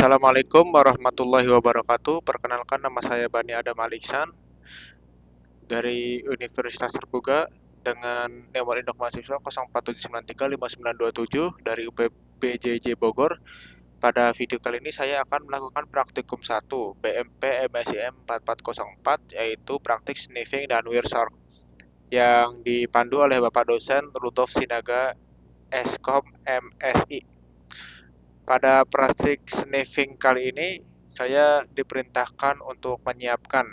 Assalamualaikum warahmatullahi wabarakatuh. Perkenalkan, nama saya Bani Adam Aliksan dari Universitas Terbuka dengan nomor induk mahasiswa 0479359927 dari UPBJJ Bogor. Pada video kali ini saya akan melakukan praktikum 1 BMP MSIM 4404, yaitu praktik sniffing dan Wirshark yang dipandu oleh Bapak dosen Rudolf Sinaga, Eskom MSI. Pada praktik sniffing kali ini, saya diperintahkan untuk menyiapkan,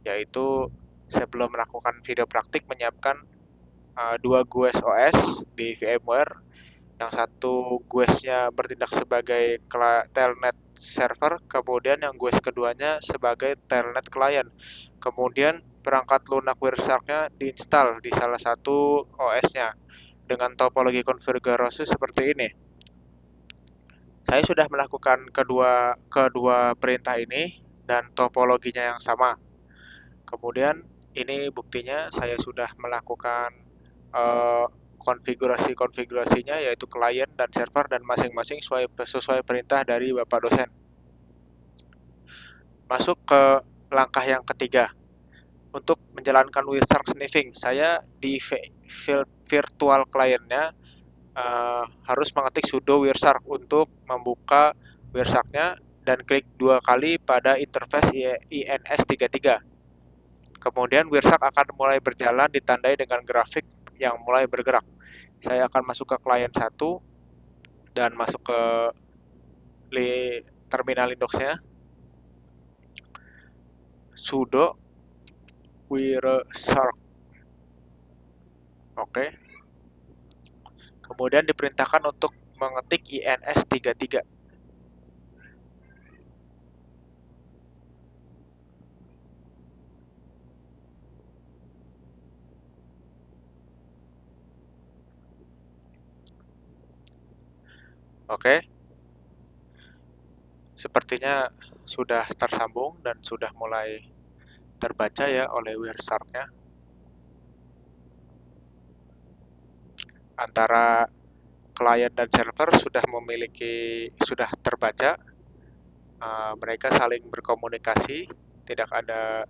yaitu sebelum melakukan video praktik, menyiapkan dua GUES OS di VMware. Yang satu GUES-nya bertindak sebagai telnet server, kemudian yang GUES keduanya sebagai telnet client. Kemudian perangkat lunak Wirshark-nya diinstal di salah satu OS-nya dengan topologi konfigurasi seperti ini. Saya sudah melakukan kedua perintah ini dan topologinya yang sama. Kemudian ini buktinya, saya sudah melakukan konfigurasinya, yaitu klien dan server, dan masing-masing sesuai perintah dari Bapak dosen. Masuk ke langkah yang ketiga. Untuk menjalankan Wirshark sniffing, saya di virtual client-nya harus mengetik sudo Wirshark untuk membuka Wirshark-nya dan klik 2 kali pada interface INS33. Kemudian Wirshark akan mulai berjalan ditandai dengan grafik yang mulai bergerak. Saya akan masuk ke client 1 dan masuk ke terminal Linux-nya. Sudo Wirshark. Oke. Kemudian diperintahkan untuk mengetik INS33. Oke. Sepertinya sudah tersambung dan sudah mulai terbaca ya oleh Wirshark-nya. Antara klien dan server sudah terbaca. Mereka saling berkomunikasi, tidak ada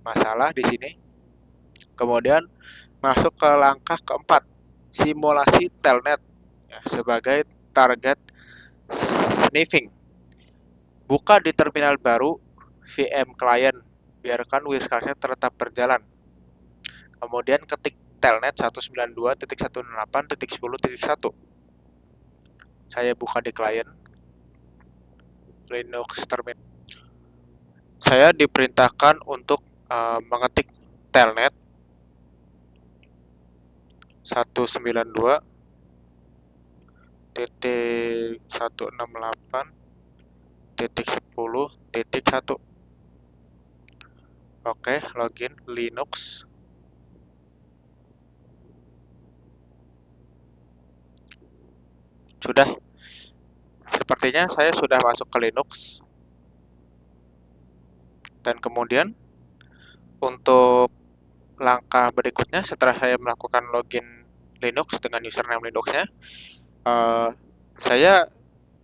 masalah di sini. Kemudian masuk ke langkah keempat, simulasi telnet ya, sebagai target sniffing. Buka di terminal baru VM client, biarkan Wirshark-nya tetap berjalan. Kemudian ketik telnet 192.168.10.1. Saya buka di client Linux terminal. Saya diperintahkan untuk mengetik telnet 192.168.10.1. Oke, login Linux. Sudah. Sepertinya saya sudah masuk ke Linux. Dan kemudian untuk langkah berikutnya, setelah saya melakukan login Linux dengan username Linux-nya, saya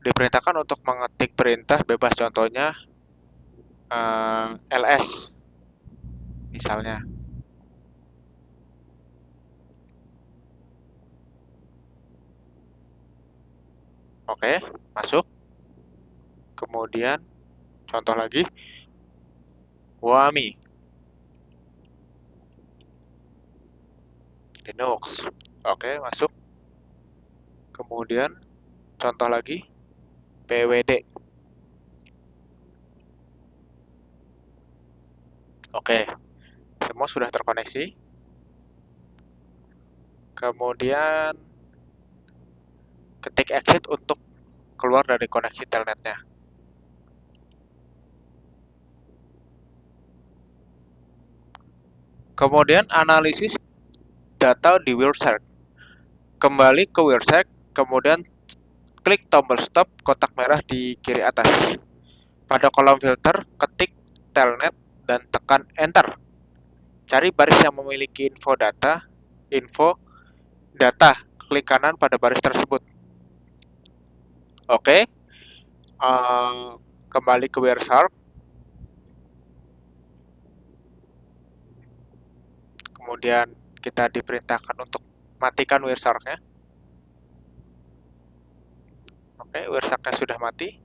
diperintahkan untuk mengetik perintah bebas, contohnya ls misalnya. Oke, masuk. Kemudian contoh lagi, wami Linux. Oke, masuk. Kemudian contoh lagi, pwd. Oke, semua sudah terkoneksi. Kemudian ketik exit untuk keluar dari koneksi telnetnya. Kemudian analisis data di Wirshark. Kembali ke Wirshark, kemudian klik tombol stop kotak merah di kiri atas. Pada kolom filter, ketik telnet dan tekan enter. Cari baris yang memiliki info data, klik kanan pada baris tersebut. Oke, Eh, kembali ke Wireshark, kemudian kita diperintahkan untuk matikan Wiresharknya. Oke, Wiresharknya sudah mati.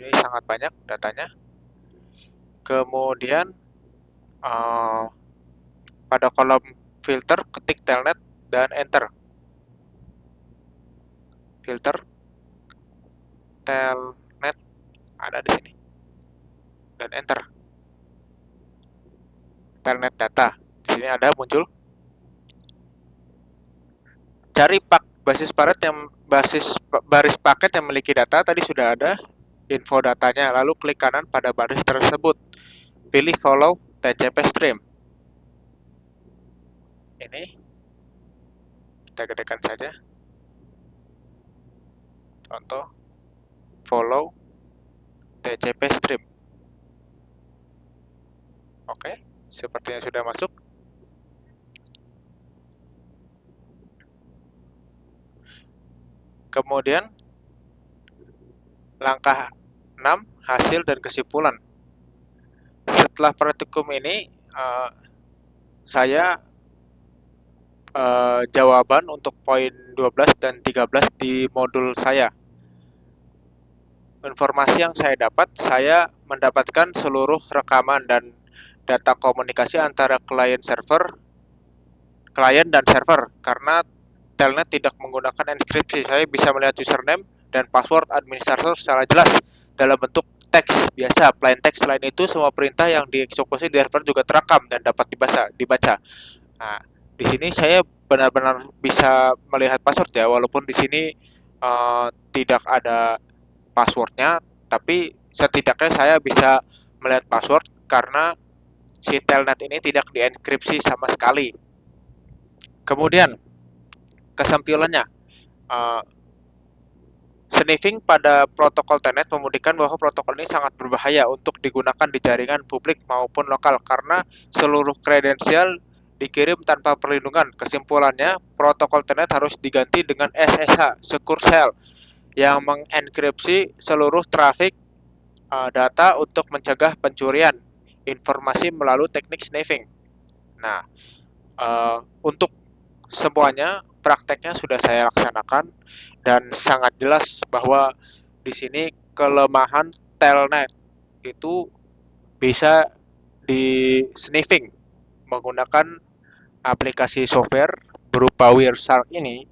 Ini sangat banyak datanya. Kemudian eh, pada kolom filter ketik telnet dan enter. Filter telnet ada di sini dan enter. Telnet data. Di sini ada muncul. Cari basis paket yang baris paket yang memiliki data tadi sudah ada info datanya. Lalu klik kanan pada baris tersebut. Pilih follow TCP stream. Ini kita gedekan saja. Contoh follow TCP stream. Oke, sepertinya sudah masuk. Kemudian langkah 6, hasil dan kesimpulan. Setelah praktikum ini, saya jawaban untuk poin 12 dan 13 di modul saya. Informasi yang saya dapat, saya mendapatkan seluruh rekaman dan data komunikasi antara klien dan server karena Telnet tidak menggunakan enkripsi. Saya bisa melihat username dan password administrator secara jelas dalam bentuk teks biasa, plain text. Selain itu, semua perintah yang dieksekusi di server juga terekam dan dapat dibaca. Nah, di sini saya benar-benar bisa melihat password ya, walaupun di sini tidak ada passwordnya, tapi setidaknya saya bisa melihat password karena si Telnet ini tidak dienkripsi sama sekali. Kemudian kesimpulannya, uh, sniffing pada protokol Telnet membuktikan bahwa protokol ini sangat berbahaya untuk digunakan di jaringan publik maupun lokal karena seluruh kredensial dikirim tanpa perlindungan. Kesimpulannya, protokol Telnet harus diganti dengan SSH, Secure Shell, yang mengenkripsi seluruh trafik data untuk mencegah pencurian informasi melalui teknik sniffing. Nah, untuk semuanya prakteknya sudah saya laksanakan dan sangat jelas bahwa di sini kelemahan Telnet itu bisa di sniffing menggunakan aplikasi software berupa Wireshark ini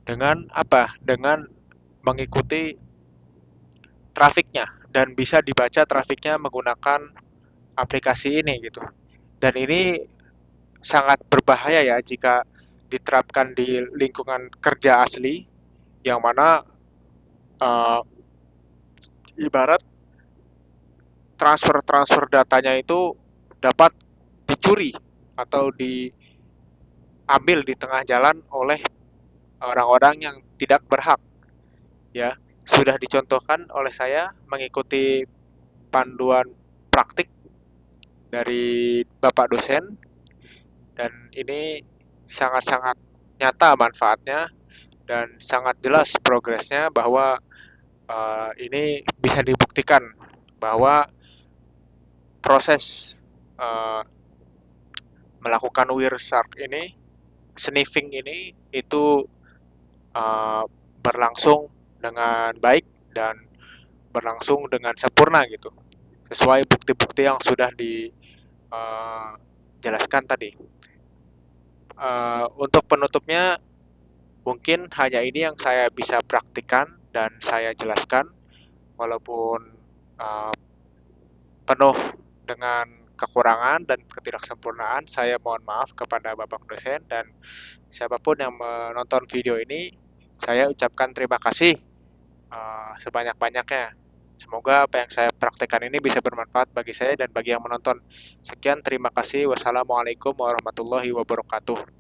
dengan apa? Dengan mengikuti trafiknya dan bisa dibaca trafiknya menggunakan aplikasi ini gitu. Dan ini sangat berbahaya ya jika diterapkan di lingkungan kerja asli yang mana uh, ibarat transfer datanya itu dapat dicuri atau diambil di tengah jalan oleh orang-orang yang tidak berhak ya. Sudah dicontohkan oleh saya mengikuti panduan praktik dari Bapak dosen dan ini sangat-sangat nyata manfaatnya dan sangat jelas progresnya bahwa ini bisa dibuktikan bahwa proses uh, melakukan Wireshark ini, sniffing ini itu uh, berlangsung dengan baik dan berlangsung dengan sempurna gitu, sesuai bukti-bukti yang sudah dijelaskan tadi. Untuk penutupnya, mungkin hanya ini yang saya bisa praktikkan dan saya jelaskan, walaupun uh, penuh dengan kekurangan dan ketidaksempurnaan. Saya mohon maaf kepada Bapak dosen dan siapapun yang menonton video ini. Saya ucapkan terima kasih sebanyak-banyaknya. Semoga apa yang saya praktekkan ini bisa bermanfaat bagi saya dan bagi yang menonton. Sekian, terima kasih. Wassalamualaikum warahmatullahi wabarakatuh.